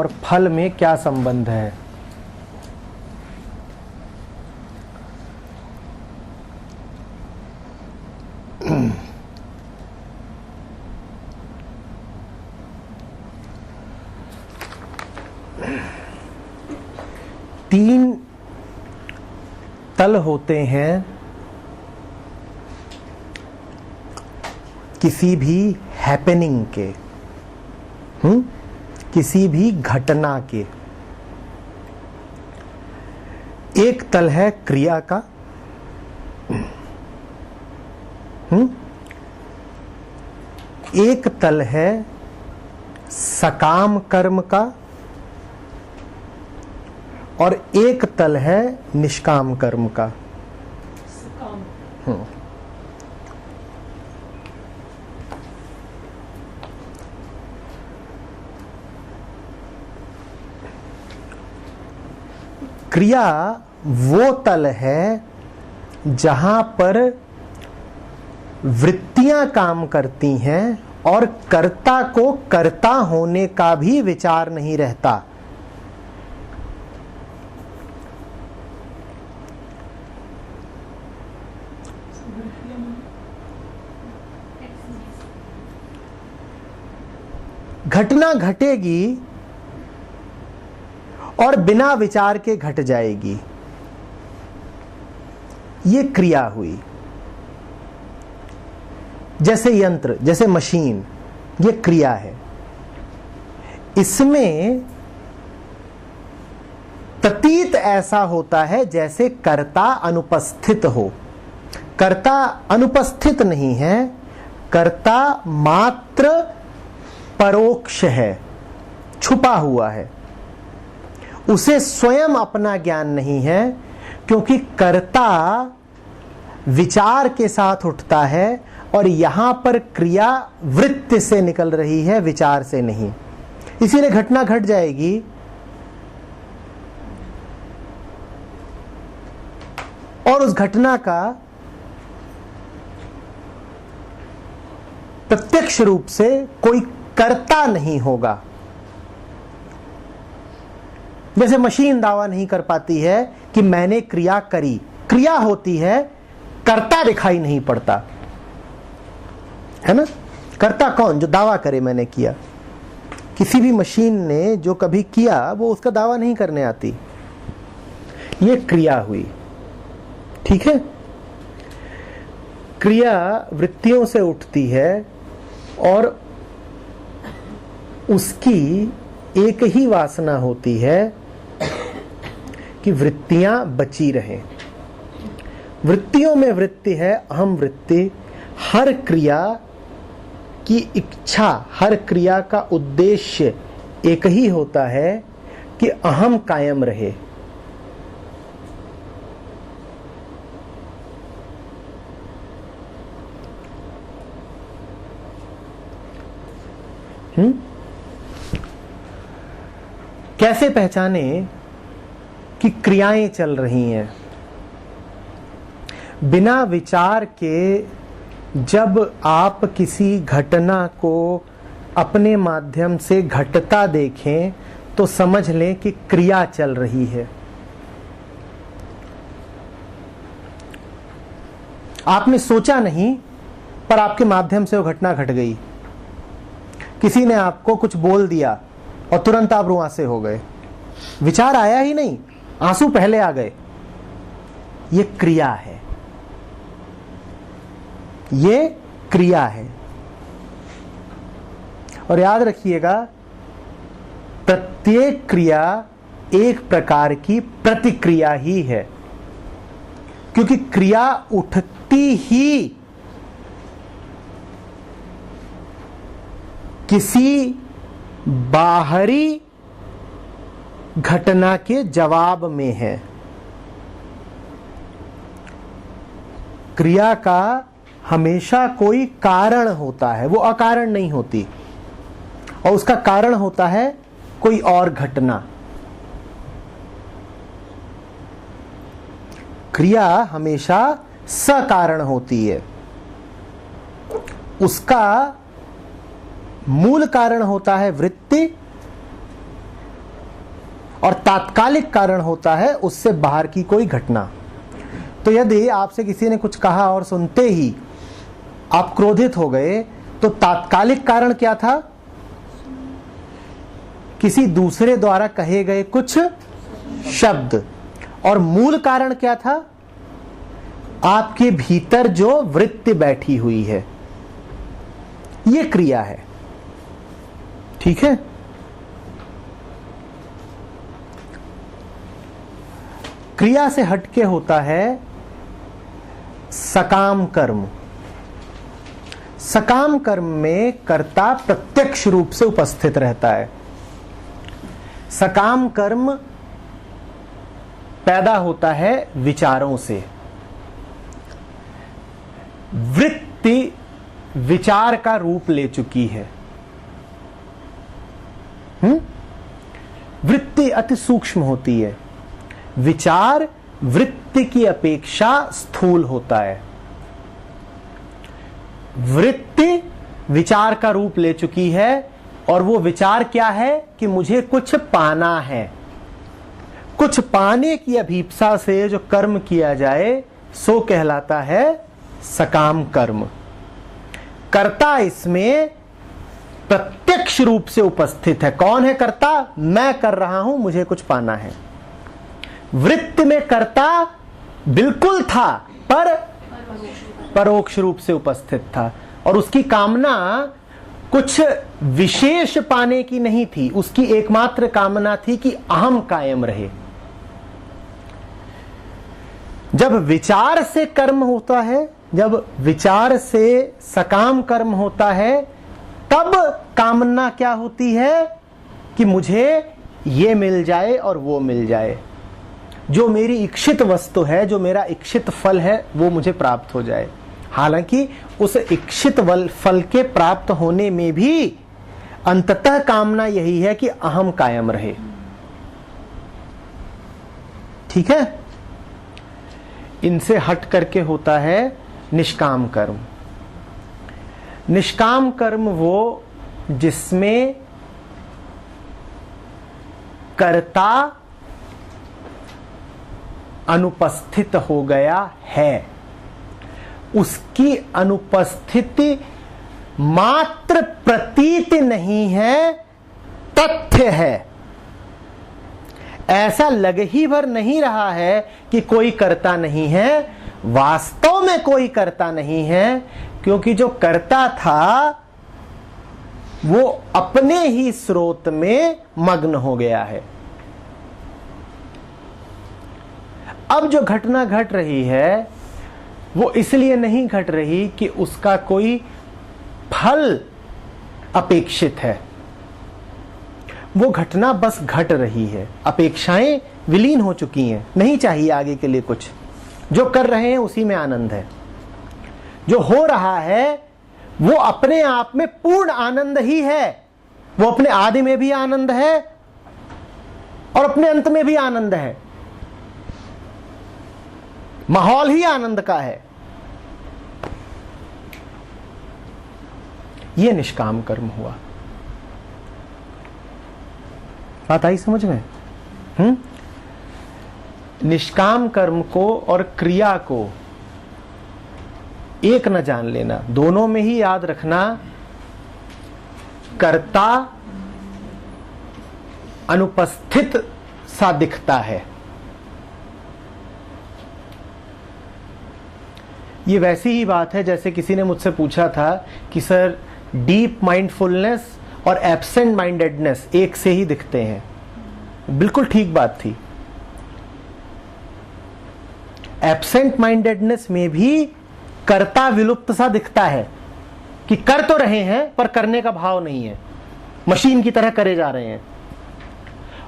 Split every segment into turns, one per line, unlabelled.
और फल में क्या संबंध है? तीन तल होते हैं किसी भी हैपनिंग के, किसी भी घटना के। एक तल है क्रिया का, एक तल है सकाम कर्म का और एक तल है निष्काम कर्म का। क्रिया वो तल है जहां पर वृत्तियां काम करती हैं और कर्ता को कर्ता होने का भी विचार नहीं रहता। घटना घटेगी और बिना विचार के घट जाएगी, ये क्रिया हुई। जैसे यंत्र, जैसे मशीन, ये क्रिया है। इसमें प्रतीत ऐसा होता है जैसे कर्ता अनुपस्थित हो। कर्ता अनुपस्थित नहीं है, कर्ता मात्र परोक्ष है, छुपा हुआ है। उसे स्वयं अपना ज्ञान नहीं है, क्योंकि कर्ता विचार के साथ उठता है और यहां पर क्रिया वृत्ति से निकल रही है, विचार से नहीं। इसीलिए घटना घट जाएगी और उस घटना का प्रत्यक्ष रूप से कोई कर्ता नहीं होगा। जैसे मशीन दावा नहीं कर पाती है कि मैंने क्रिया करी। क्रिया होती है, कर्ता दिखाई नहीं पड़ता, है ना। कर्ता कौन? जो दावा करे मैंने किया। किसी भी मशीन ने जो कभी किया वो उसका दावा नहीं करने आती। ये क्रिया हुई, ठीक है। क्रिया वृत्तियों से उठती है और उसकी एक ही वासना होती है कि वृत्तियां बची रहें। वृत्तियों में वृत्ति है अहम वृत्ति। हर क्रिया की इच्छा, हर क्रिया का उद्देश्य एक ही होता है कि अहम कायम रहे। कैसे पहचाने कि क्रियाएं चल रही हैं? बिना विचार के जब आप किसी घटना को अपने माध्यम से घटता देखें तो समझ लें कि क्रिया चल रही है। आपने सोचा नहीं, पर आपके माध्यम से वो घटना घट गई। किसी ने आपको कुछ बोल दिया और तुरंत आप रुआंसे हो गए, विचार आया ही नहीं, आंसू पहले आ गए। ये क्रिया है, ये क्रिया है। और याद रखिएगा, प्रत्येक क्रिया एक प्रकार की प्रतिक्रिया ही है, क्योंकि क्रिया उठती ही किसी बाहरी घटना के जवाब में है। क्रिया का हमेशा कोई कारण होता है, वो अकारण नहीं होती, और उसका कारण होता है कोई और घटना। क्रिया हमेशा सकारण होती है, उसका मूल कारण होता है वृत्ति, और तात्कालिक कारण होता है उससे बाहर की कोई घटना। तो यदि आपसे किसी ने कुछ कहा और सुनते ही आप क्रोधित हो गए, तो तात्कालिक कारण क्या था? किसी दूसरे द्वारा कहे गए कुछ शब्द। और मूल कारण क्या था? आपके भीतर जो वृत्ति बैठी हुई है, ये क्रिया है। ठीक है? क्रिया से हटके होता है सकाम कर्म। सकाम कर्म में कर्ता प्रत्यक्ष रूप से उपस्थित रहता है। सकाम कर्म पैदा होता है विचारों से। वृत्ति विचार का रूप ले चुकी है। वृत्ति अति सूक्ष्म होती है, विचार वृत्ति की अपेक्षा स्थूल होता है। वृत्ति विचार का रूप ले चुकी है, और वो विचार क्या है कि मुझे कुछ पाना है। कुछ पाने की अभीप्सा से जो कर्म किया जाए सो कहलाता है सकाम कर्म। कर्ता इसमें प्रत्यक्ष रूप से उपस्थित है। कौन है कर्ता? मैं कर रहा हूं, मुझे कुछ पाना है। वृत्ति में कर्ता बिल्कुल था, पर परोक्ष रूप से उपस्थित था, और उसकी कामना कुछ विशेष पाने की नहीं थी। उसकी एकमात्र कामना थी कि अहम कायम रहे। जब विचार से कर्म होता है, जब विचार से सकाम कर्म होता है, तब कामना क्या होती है कि मुझे ये मिल जाए और वो मिल जाए, जो मेरी इच्छित वस्तु है, जो मेरा इच्छित फल है, वो मुझे प्राप्त हो जाए। हालांकि उस इच्छित फल के प्राप्त होने में भी अंततः कामना यही है कि अहम कायम रहे। ठीक है? इनसे हट करके होता है निष्काम कर्म। निष्काम कर्म वो जिसमें कर्ता अनुपस्थित हो गया है। उसकी अनुपस्थिति मात्र प्रतीत नहीं है, तथ्य है। ऐसा लग ही भर नहीं रहा है कि कोई कर्ता नहीं है, वास्तव में कोई कर्ता नहीं है, क्योंकि जो कर्ता था वो अपने ही स्रोत में मग्न हो गया है। अब जो घटना घट रही है वो इसलिए नहीं घट रही कि उसका कोई फल अपेक्षित है। वो घटना बस घट रही है, अपेक्षाएं विलीन हो चुकी हैं, नहीं चाहिए आगे के लिए कुछ। जो कर रहे हैं उसी में आनंद है। जो हो रहा है वो अपने आप में पूर्ण आनंद ही है। वो अपने आदि में भी आनंद है और अपने अंत में भी आनंद है। माहौल ही आनंद का है। यह निष्काम कर्म हुआ। बात आई समझ में? निष्काम कर्म को और क्रिया को एक न जान लेना, दोनों में ही याद रखना कर्ता अनुपस्थित सा दिखता है। ये वैसी ही बात है जैसे किसी ने मुझसे पूछा था कि सर डीप माइंडफुलनेस और एब्सेंट माइंडेडनेस एक से ही दिखते हैं। बिल्कुल ठीक बात थी। एब्सेंट माइंडेडनेस में भी कर्ता विलुप्त सा दिखता है कि कर तो रहे हैं पर करने का भाव नहीं है, मशीन की तरह करे जा रहे हैं।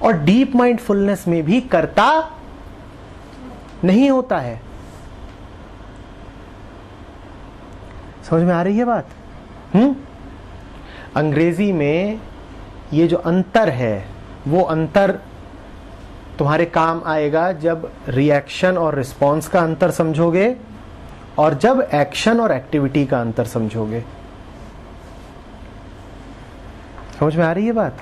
और डीप माइंडफुलनेस में भी कर्ता नहीं होता है। समझ में आ रही है बात? अंग्रेजी में ये जो अंतर है वो अंतर तुम्हारे काम आएगा जब रिएक्शन और रिस्पॉन्स का अंतर समझोगे और जब एक्शन और एक्टिविटी का अंतर समझोगे। समझ में आ रही है बात?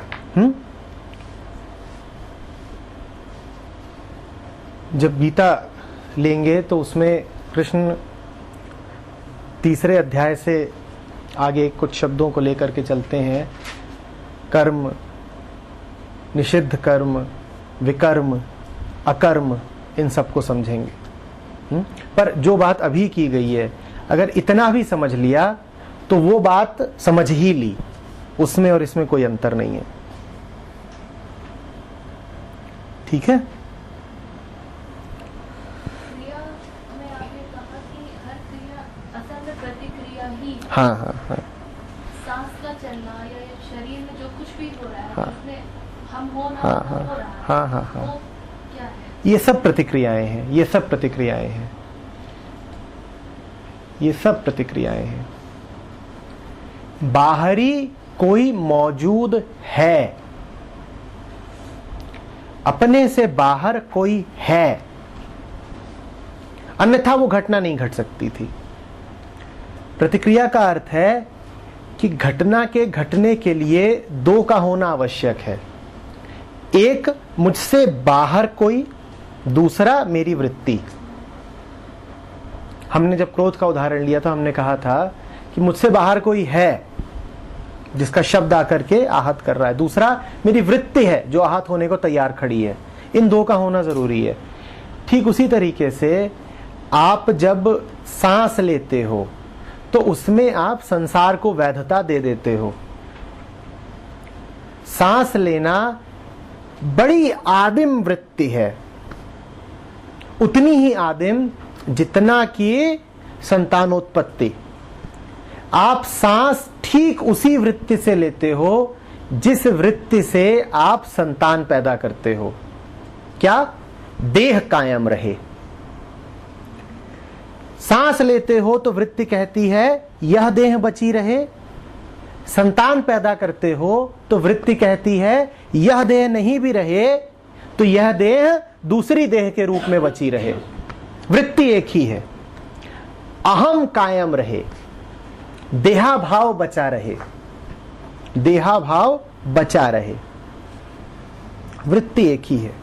जब गीता लेंगे तो उसमें कृष्ण तीसरे अध्याय से आगे कुछ शब्दों को लेकर के चलते हैं। कर्म, निषिद्ध कर्म, विकर्म, अकर्म, इन सबको समझेंगे। पर जो बात अभी की गई है, अगर इतना भी समझ लिया तो वो बात समझ ही ली, उसमें और इसमें कोई अंतर नहीं है। ठीक है।
क्रिया में आपने कहा कि हर क्रिया असल में प्रतिक्रिया ही।
हाँ हाँ हाँ।
सांस का चलना या शरीर में जो कुछ भी हो रहा है,
हाँ।
उसमें हम हो ना
हाँ,
हो
हाँ,
रहा है,
हाँ, हाँ, हाँ।
वो क्या है?
ये सब प्रतिक्रियाएं हैं, ये सब प्रतिक्रियाएं हैं, ये सब प्रतिक्रियाएं हैं। बाहरी कोई मौजूद है, अपने से बाहर कोई है, अन्यथा वो घटना नहीं घट सकती थी। प्रतिक्रिया का अर्थ है कि घटना के घटने के लिए दो का होना आवश्यक है। एक मुझसे बाहर कोई, दूसरा मेरी वृत्ति। हमने जब क्रोध का उदाहरण लिया था, हमने कहा था कि मुझसे बाहर कोई है जिसका शब्द आकर के आहत कर रहा है, दूसरा मेरी वृत्ति है जो आहत होने को तैयार खड़ी है। इन दो का होना जरूरी है। ठीक उसी तरीके से आप जब सांस लेते हो तो उसमें आप संसार को वैधता दे देते हो। सांस लेना बड़ी आदिम वृत्ति है, उतनी ही आदिम जितना कि संतानोत्पत्ति। आप सांस ठीक उसी वृत्ति से लेते हो जिस वृत्ति से आप संतान पैदा करते हो। क्या? देह कायम रहे। सांस लेते हो तो वृत्ति कहती है यह देह बची रहे। संतान पैदा करते हो तो वृत्ति कहती है यह देह नहीं भी रहे तो यह देह दूसरी देह के रूप में बची रहे। वृत्ति एक ही है। अहम कायम रहे, देहाभाव बचा रहे, देहाभाव बचा रहे, वृत्ति एक ही है।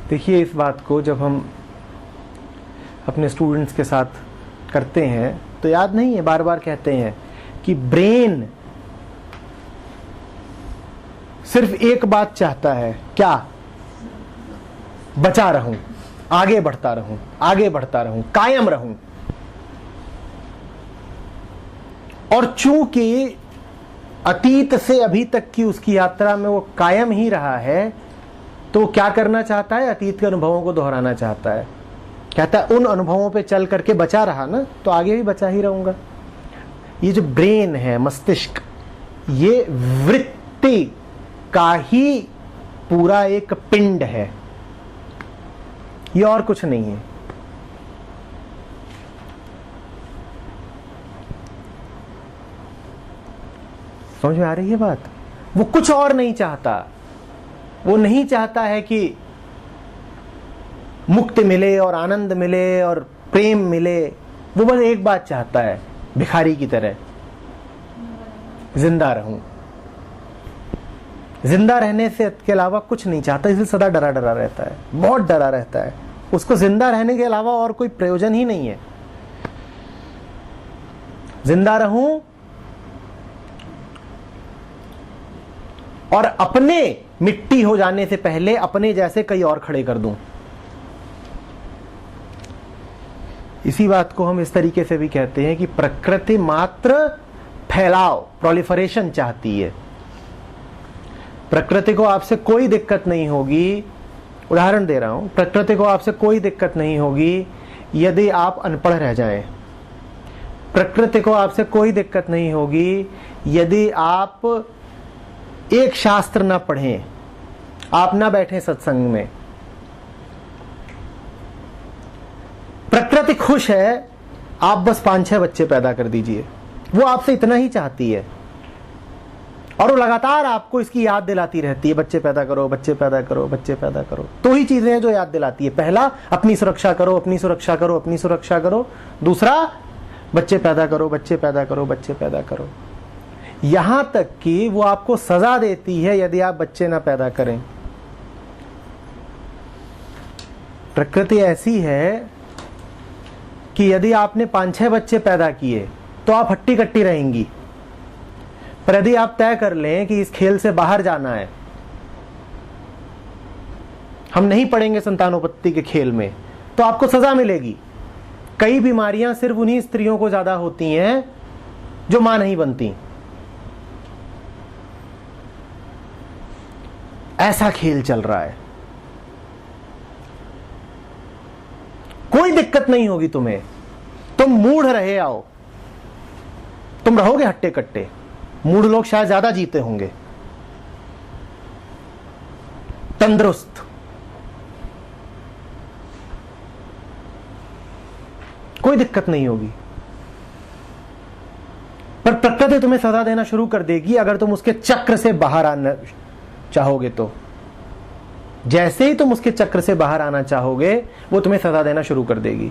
देखिए, इस बात को जब हम अपने स्टूडेंट्स के साथ करते हैं तो याद नहीं है, बार बार कहते हैं कि ब्रेन सिर्फ एक बात चाहता है, क्या? बचा रहूं, आगे बढ़ता रहूं, आगे बढ़ता रहूं, कायम रहूं। और चूंकि अतीत से अभी तक की उसकी यात्रा में वो कायम ही रहा है, तो वो क्या करना चाहता है? अतीत के अनुभवों को दोहराना चाहता है। कहता है उन अनुभवों पे चल करके बचा रहा ना, तो आगे भी बचा ही रहूंगा। ये जो ब्रेन है, मस्तिष्क, ये वृत्ति का ही पूरा एक पिंड है, ये और कुछ नहीं है। समझ में आ रही है बात? वो कुछ और नहीं चाहता। वो नहीं चाहता है कि मुक्ति मिले और आनंद मिले और प्रेम मिले। वो बस एक बात चाहता है, भिखारी की तरह जिंदा रहूं। जिंदा रहने से के अलावा कुछ नहीं चाहता, इसलिए सदा डरा डरा रहता है, बहुत डरा रहता है। उसको जिंदा रहने के अलावा और कोई प्रयोजन ही नहीं है। जिंदा रहूं और अपने मिट्टी हो जाने से पहले अपने जैसे कई और खड़े कर दूं। इसी बात को हम इस तरीके से भी कहते हैं कि प्रकृति मात्र फैलाव, प्रोलिफरेशन चाहती है। प्रकृति को आपसे कोई दिक्कत नहीं होगी, उदाहरण दे रहा हूं, प्रकृति को आपसे कोई दिक्कत नहीं होगी यदि आप अनपढ़ रह जाएं। प्रकृति को आपसे कोई दिक्कत नहीं होगी यदि आप एक शास्त्र ना पढ़ें, आप ना बैठें सत्संग में। प्रकृति खुश है, आप बस 5-6 बच्चे पैदा कर दीजिए। वो आपसे इतना ही चाहती है और वो लगातार आपको इसकी याद दिलाती रहती है, बच्चे पैदा करो, बच्चे पैदा करो, बच्चे पैदा करो। तो ही चीजें हैं जो याद दिलाती है। पहला, अपनी सुरक्षा करो, अपनी सुरक्षा करो, अपनी सुरक्षा करो। दूसरा, बच्चे पैदा करो, बच्चे पैदा करो, बच्चे पैदा करो। यहां तक कि वो आपको सजा देती है यदि आप बच्चे ना पैदा करें। प्रकृति ऐसी है कि यदि आपने 5-6 बच्चे पैदा किए तो आप हट्टी कट्टी रहेंगी, पर यदि आप तय कर लें कि इस खेल से बाहर जाना है, हम नहीं पड़ेंगे संतानोत्पत्ति के खेल में, तो आपको सजा मिलेगी। कई बीमारियां सिर्फ उन्हीं स्त्रियों को ज्यादा होती हैं जो मां नहीं बनती। ऐसा खेल चल रहा है। कोई दिक्कत नहीं होगी तुम्हें, तुम मूढ़ रहे आओ, तुम रहोगे हट्टे कट्टे। मूढ़ लोग शायद ज्यादा जीते होंगे, तंदुरुस्त। कोई दिक्कत नहीं होगी, पर प्रकृति तुम्हें सजा देना शुरू कर देगी अगर तुम उसके चक्र से बाहर आना चाहोगे तो। जैसे ही तुम उसके चक्र से बाहर आना चाहोगे, वो तुम्हें सजा देना शुरू कर देगी।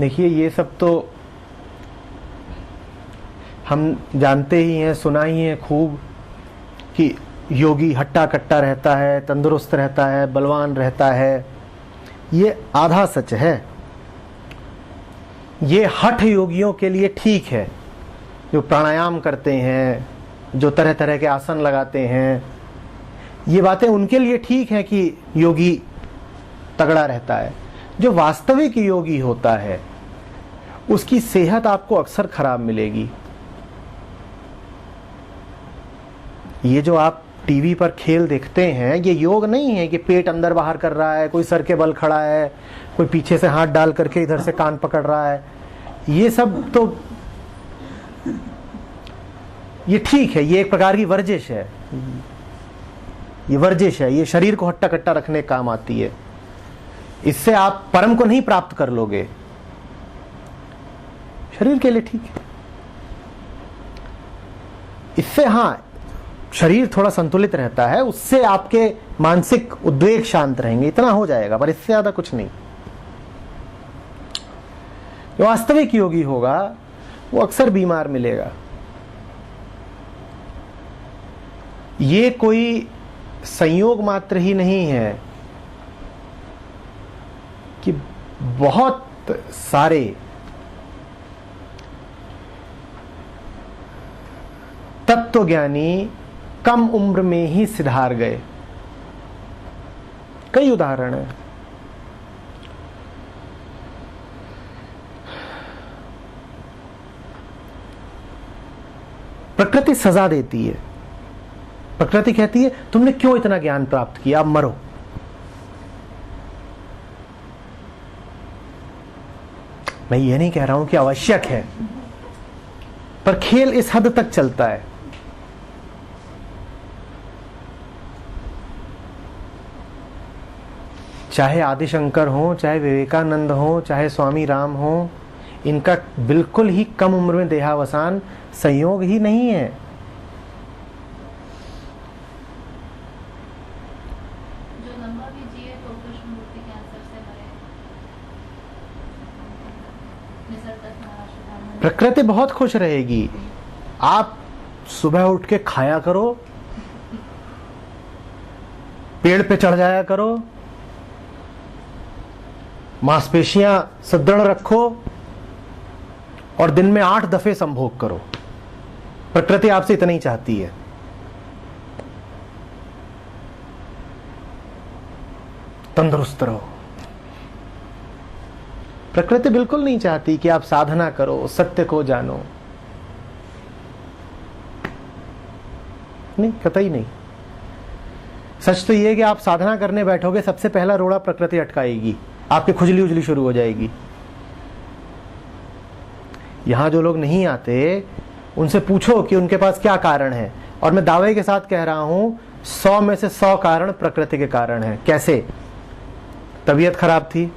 देखिए, ये सब तो हम जानते ही हैं, सुना ही है खूब कि योगी हट्टा कट्टा रहता है, तंदुरुस्त रहता है, बलवान रहता है। ये आधा सच है। ये हठ योगियों के लिए ठीक है, जो प्राणायाम करते हैं, जो तरह तरह के आसन लगाते हैं। ये बातें उनके लिए ठीक है कि योगी तगड़ा रहता है। जो वास्तविक योगी होता है, उसकी सेहत आपको अक्सर खराब मिलेगी। ये जो आप टीवी पर खेल देखते हैं, ये योग नहीं है कि पेट अंदर बाहर कर रहा है, कोई सर के बल खड़ा है, कोई पीछे से हाथ डाल करके इधर से कान पकड़ रहा है। ये सब तो ये ठीक है, ये एक प्रकार की वर्जिश है। ये वर्जिश है, ये शरीर को हट्टा कट्टा रखने काम आती है। इससे आप परम को नहीं प्राप्त कर लोगे। शरीर के लिए ठीक है। इससे हाँ, शरीर थोड़ा संतुलित रहता है, उससे आपके मानसिक उद्वेग शांत रहेंगे, इतना हो जाएगा, पर इससे ज्यादा कुछ नहीं। जो वास्तविक योगी होगा वो अक्सर बीमार मिलेगा। ये कोई संयोग मात्र ही नहीं है कि बहुत सारे तत्वज्ञानी कम उम्र में ही सिधार गए। कई उदाहरण हैं। प्रकृति सजा देती है। प्रकृति कहती है तुमने क्यों इतना ज्ञान प्राप्त किया, अब मरो। मैं ये नहीं कह रहा हूं कि आवश्यक है, पर खेल इस हद तक चलता है। चाहे आदिशंकर हो, चाहे विवेकानंद हो, चाहे स्वामी राम हो, इनका बिल्कुल ही कम उम्र में देहावसान संयोग ही नहीं है।
जो लंबा भी जिए तो कृष्णमूर्ति कैंसर से मरे।
प्रकृति बहुत खुश रहेगी। आप सुबह उठ के खाया करो, पेड़ पे चढ़ जाया करो, मांसपेशियां सुदृढ़ रखो और दिन में 8 दफे संभोग करो। प्रकृति आपसे इतना ही चाहती है। तंदुरुस्त रहो। प्रकृति बिल्कुल नहीं चाहती कि आप साधना करो, सत्य को जानो। नहीं, कतई नहीं। सच तो यह है कि आप साधना करने बैठोगे, सबसे पहला रोड़ा प्रकृति अटकाएगी, आपकी खुजली उजली शुरू हो जाएगी। यहां जो लोग नहीं आते उनसे पूछो कि उनके पास क्या कारण है, और मैं दावे के साथ कह रहा हूं 100 में से 100 कारण प्रकृति के कारण हैं। कैसे? तबीयत खराब थी।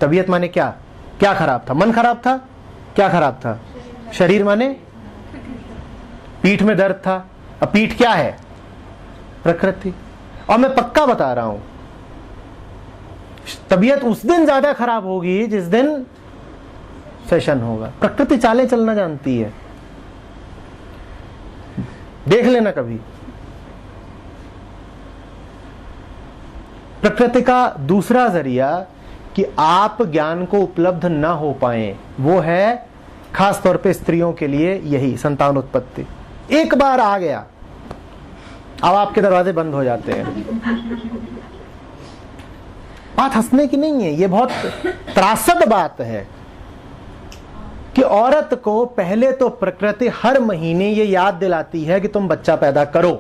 तबीयत माने क्या? क्या खराब था? मन खराब था। क्या खराब था? शरीर माने पीठ में दर्द था। अब पीठ क्या है? प्रकृति। और मैं पक्का बता रहा हूं, तबीयत उस दिन ज्यादा खराब होगी जिस दिन सेशन होगा। प्रकृति चालें चलना जानती है। देख लेना कभी। प्रकृति का दूसरा जरिया कि आप ज्ञान को उपलब्ध न हो पाए वो है खास तौर पे स्त्रियों के लिए यही संतान उत्पत्ति। एक बार आ गया अब आपके दरवाजे बंद हो जाते हैं। बात हंसने की नहीं है, ये बहुत त्रासद बात है कि औरत को पहले तो प्रकृति हर महीने ये याद दिलाती है कि तुम बच्चा पैदा करो,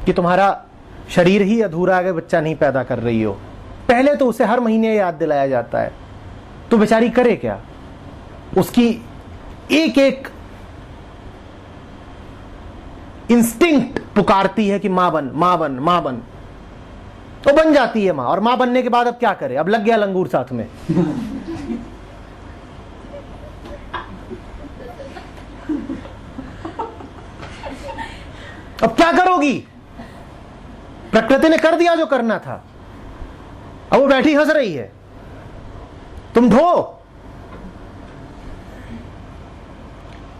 कि तुम्हारा शरीर ही अधूरा है, बच्चा नहीं पैदा कर रही हो। पहले तो उसे हर महीने याद दिलाया जाता है। तो बेचारी करे क्या? उसकी एक एक इंस्टिंक्ट पुकारती है कि मां बन, मां बन, मां बन। तो बन जाती है मां, और मां बनने के बाद अब क्या करे? अब लग गया लंगूर साथ में। अब क्या करोगी? प्रकृति ने कर दिया जो करना था, अब वो बैठी हंस रही है, तुम ढो।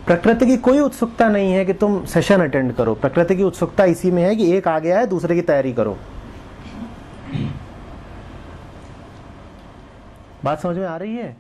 प्रकृति की कोई उत्सुकता नहीं है कि तुम सेशन अटेंड करो। प्रकृति की उत्सुकता इसी में है कि एक आ गया है, दूसरे की तैयारी करो। बात समझ में आ रही है?